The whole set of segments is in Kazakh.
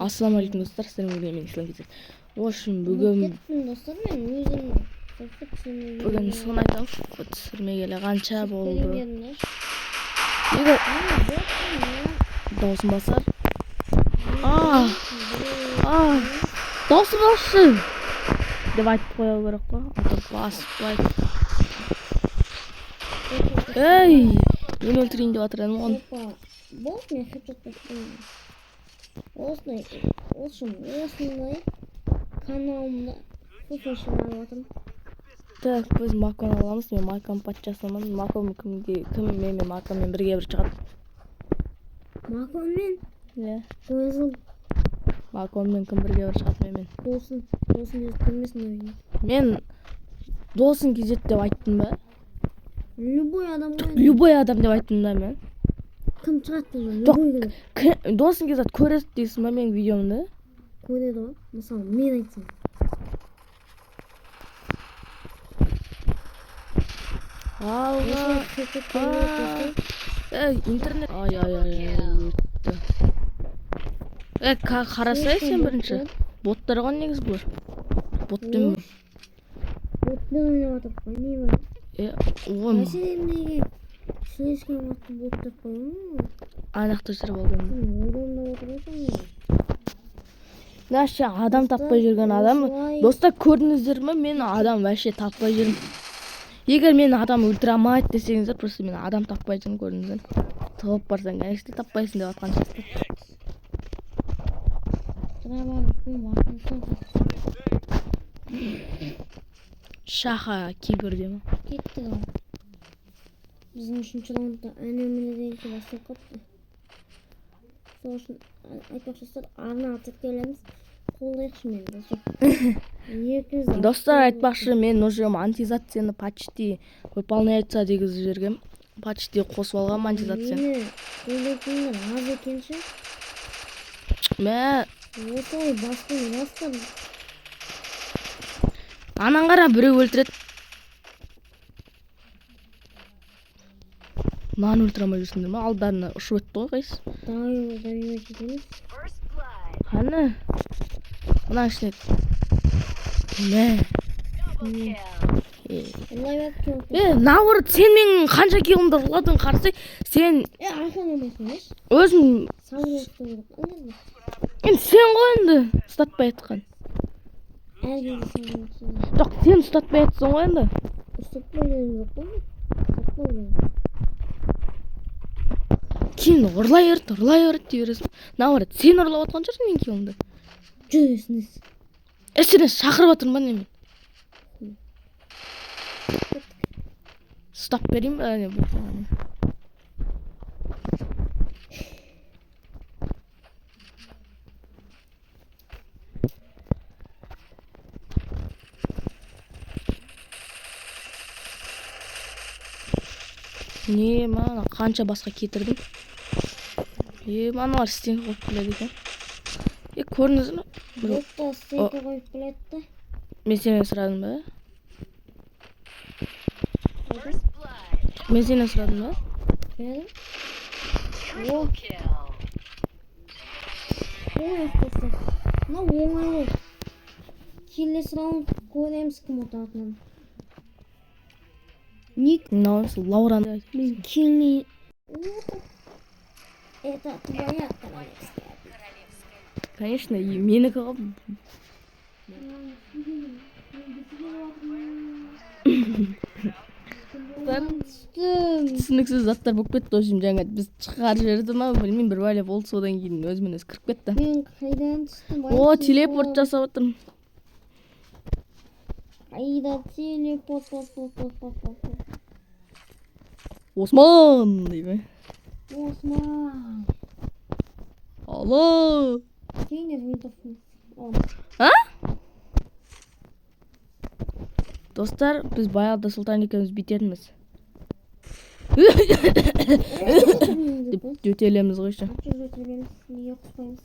Ассалаумағалейкум достар, сіздермен мен Ислам Кезет. В общем, бүгін достар, мен өзім бүгін соны айтамын. Түсірмегелі қанша болды. Даусым басар. Даусым бассын деп айтып қоя керек қой. Басып Ей, мен өлтірейін деп жатыр едім ғой. Болды, мен хедшот бастаймын. Осындай каналымда фуфашын алып жатырмын. Так, біз Макон аламыз. Мен Макон патшасымын. Макон менімен Маконмен бірге бір шығады. Маконмен? Иә. Досым. Маконмен кім бірге бір шығады менімен? Досым кезет көрмесін ойын. Мен досың кезет деп айттым ба? Любой адам ғой. Любой адам деп айттым да мен. Кім шығады деп? Жоқ, досың кезет көреді дейсің ба менің видеомды? Көреді ғой. Мысалы, мен айтсам. Алға. Интернет. Өтті. Қарасай сен бірінші. Боттар ғой негіз бұлар. Ботпен. Ботпен ойнап жатыр қой, не бар? Мәселен неге слишком уақытты боттап қоймын? Айлақты жүріп алған. Ойдамда отырасың. Вообще адам таппай жүрген адам. Достар, көрдіңіздер ме? Мен адам вообще таппай жүрмін. Егер мен адам өлтіре алмайды десеңіздер, просто мен адам таппай жүрмін, көрдіңіздер. Тығып барсаң, конечно таппайсың деп атқан шығасың. Шаха киберде ма? Кетті ғой. Біздің үшінші раундта әне-міне дегенше бастап қапты. Сол үшін айтпақшыстар, арна атып келеміз. Қолдайықшы мен достар. Достар, айтпақшы, мен уже монетизацияны почти выполняется дегізіп жүргем. Почти қосып алған монетизацияны. Мені қолдайтындар аз екенші. Мә. Осылай бастым. Анан қара біреу өлтіреді. Маған өлтіре алмай жүрсіңдер ма? Алдарына ұшып өтті ғой қайсы? Дайы кетеміз. Қаны? Мына ішіне. Мә. Науры, сен менің қанша килымды ұладың қарсай, сен... Айхан емесің, еш? Өзің... Сен ғой енді ұстатпай айтқан. Жоқ, сен ұстатпай айтсың ғой енді. Ұстатпай жоқ қой. Кейін ұрлай өрт дей бересің. Науры, сен ұрлап отқан жүрсің мен килымды. Жүресіңіз. Сені шақырып отырмын ба немен? Ұстап берейін ба? Не, мана қанша басқа кетірдім. Маналар стенка қойып келеді екен. Көріңіз ме? Ботта стенка қойып келеді. Мен сенен сұрадым ба? Мен сенен сұрадым ба? Келдім. Достар. Мына оңайлы. Келесі раунд көреміз кім ұтатынын. Ник. Лаураны. Мен келмей. Это твоя королевская. Конечно, и менікі ғой. Түсініксіз заттар болып кетті. Өзім жаңа біз шығарып жіберді ма, білмеймін, бір бәле болды, содан кейін өзімен өзі кіріп кетті. Мен қайдан түстім? О, телепорт жасап отырмын. Айда телепорт. Осман деймін. Осман. Алло. Кейінер винтовтың. А? Достар, біз баяғыда Сұлтан екеуміз бүйтетінбіз. Деп жөтелеміз қойшы. Жөтелеміз, неге құспаймыз?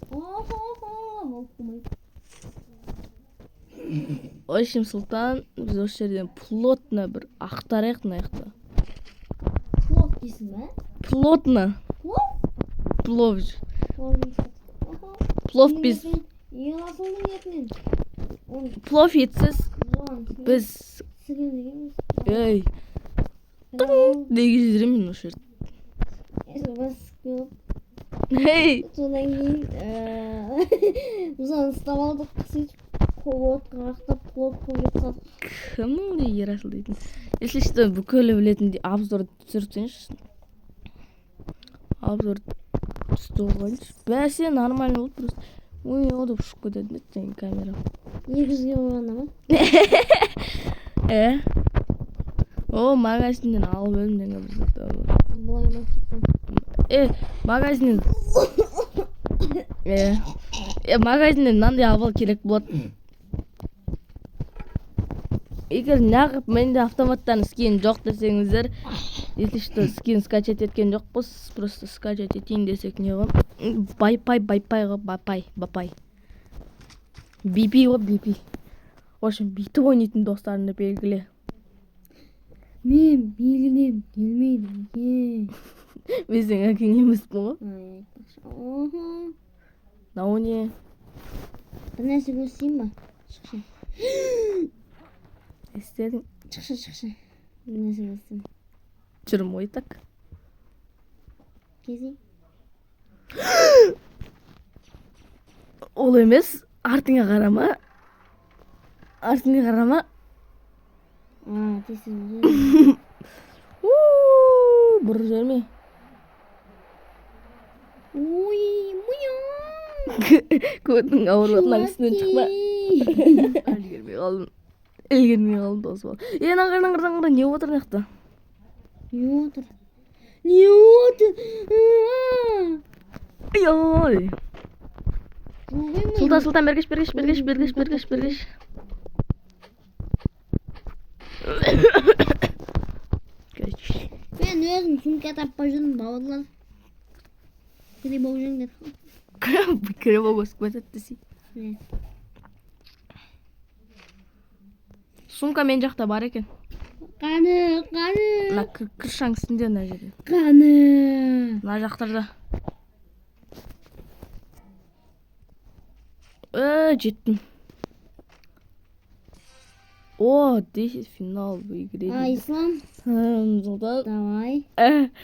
В общем, Сұлтан, біз осы жерден плотно бір ақтарайық мынаяқта. Плов дейсің бе? Плотно. Плов? Плов. плов біз Ясының етін. плов етсіз біз Сігін дегенбіз. ей деги жүремін осы жерде. Бас көп. Ей Содан кейін мысалы ұстап алдық сөйтіп отқа қақтап плов қылып жатсақ. кім ондай Ерасыл дейтін. Если что бүкілі білетіндей обзор түсірсеңші. Обзор түсті қойғаншы. Бәсе нормально болды просто. Ой, одып ұшып кетеді сенің камера. 200-ге қойғанда ма? О, магазиннен алып өлімден Бұлай ма кеттім. магазиннен магазиннен мынандай алып керек болады. Егер неғып менде автоматтан скин жоқ десеңіздер, если что скин скачать еткен жоқпыз, просто скачать етейін десек не ғой? Байпай ғой, BP. В общем, биті ойнайтын достарыңды белгіле. Мен белгілем келмейді. Біздің әкең емеспін ғой. Оха. Мынау не? Бір нәрсе көрсетейін ба? Шықшы. Істедің? Шықшы. Бір нәрсе көрсетейін. Жүрім ой так. Кезейін. Ол емес, артыңа қарама. Тесің. Бұры жүрме. Ой, мұя. Көтің ауырлатынан үстінен шықпа. Әлгермей қалдым досы бол. Нағыр, не отыр нақта? Не отыр? Ой. Жоқ Сұлтан бергеш. Мен өзім сумка таппай жүрмін, бауырлар. Кіре болып жүріңдер. Кіре болып өсіп кетеді десей. Сумка мен жақта бар екен. Қаны. Мына кіршаң үстінде мына жерде. Қаны. Мына жақтарда. Жеттім. О, 10 финал выиграли. Ислам. Давай.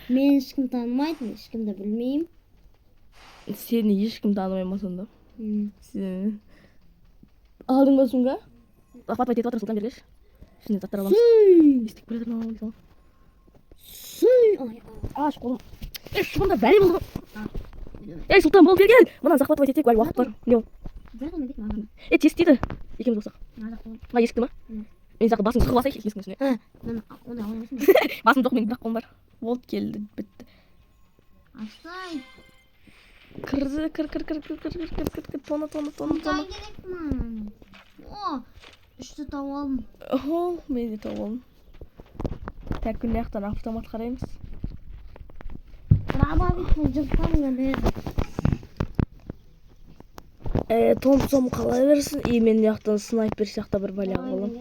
Мен ешкім танымайды, ешкімді білмеймін. Сені ешкім танымаймын сонда. Сені. Алдың ба сумка? Ахватпай тетіп жатыр, Сұлтан бергеш. Ішіне заттар аламыз. Естік бір жатыр ма? Аш қолым. Шұғында бәлі болды. Сұлтан бол келген. Мұнан захватпай тетек, әлі уақыт бар. Не ол? Тез тиді. Екеміз болсақ. Ма есікті ма? Мен зақы басын сұқып алсай есіктің ішіне. Басым жоқ, мен бірақ қолым бар. Болды, келді, бітті. Аштай. Кірді, тоны. О, үшті тауып алдым. О, мен де тауып алдым. Так, күн аяқтан автомат қараймыз. Рабабитін жылтамын берді. Том қала берсін, мен яқтан снайпер сияқты бір бәле қалым.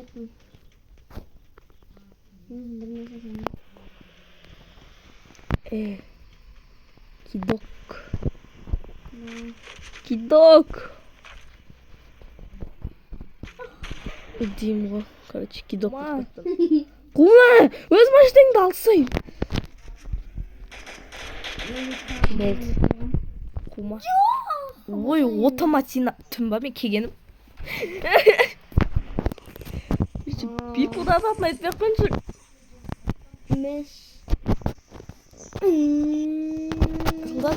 Кидок. Деймін ғой, короче, кидок. Қума, өз машинаңды алсай. Болды. Қума. Ой, отоматина түн ба мен кегенім. Пипудан атын айтпай қойыншы. Меш. Жылдан.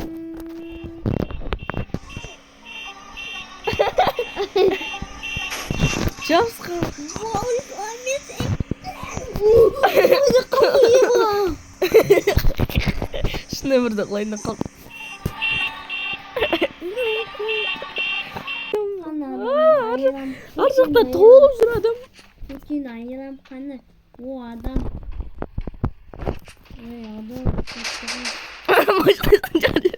Жабысқа. Ой, Ahmet Oyda қалуы. Шыны бірді құлайында қал. Ар жақта толып жүр адам. Өткен айырам қаны. О, адам. Ой, адам. Машинасың жады.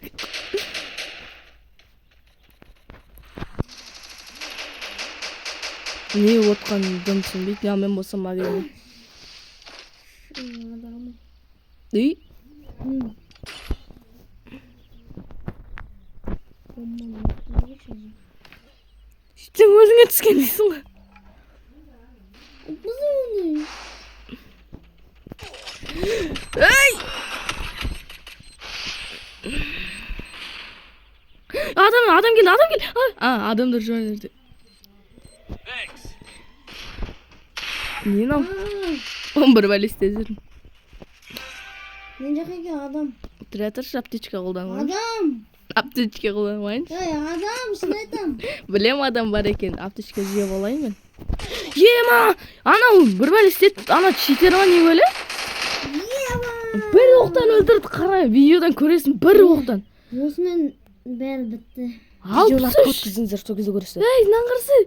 Не отқан дымсың бейт, мен болсам агені. Адам. Үй? Bomba Сен өзіңе түскен дейсің ғой. Ей! Адам келді. Адамдар жоқ жерде. Не нам? Он бір бәлесте жүрмін. Мен жаққа кел, адам. Тұра тұршы, аптечка қолданған. Адам! Аптечка қолданғаншы. Адам, шын айтам. Білем адам бар екен, аптечка жеп алайын мен. Ема! Анау бір бәлесте, ана читер не бөле? Бір оқтан өлтірді, қара, видеодан көресің, бір оқтан. Осымен бәрі бітті. Көткізіңіздер, сол кезде көресіздер. Ей, наңғырсы!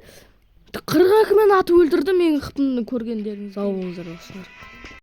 42 мен атып өлтірді, менің қыпымды көргендеріңіз. Сау болыңыздар, достар.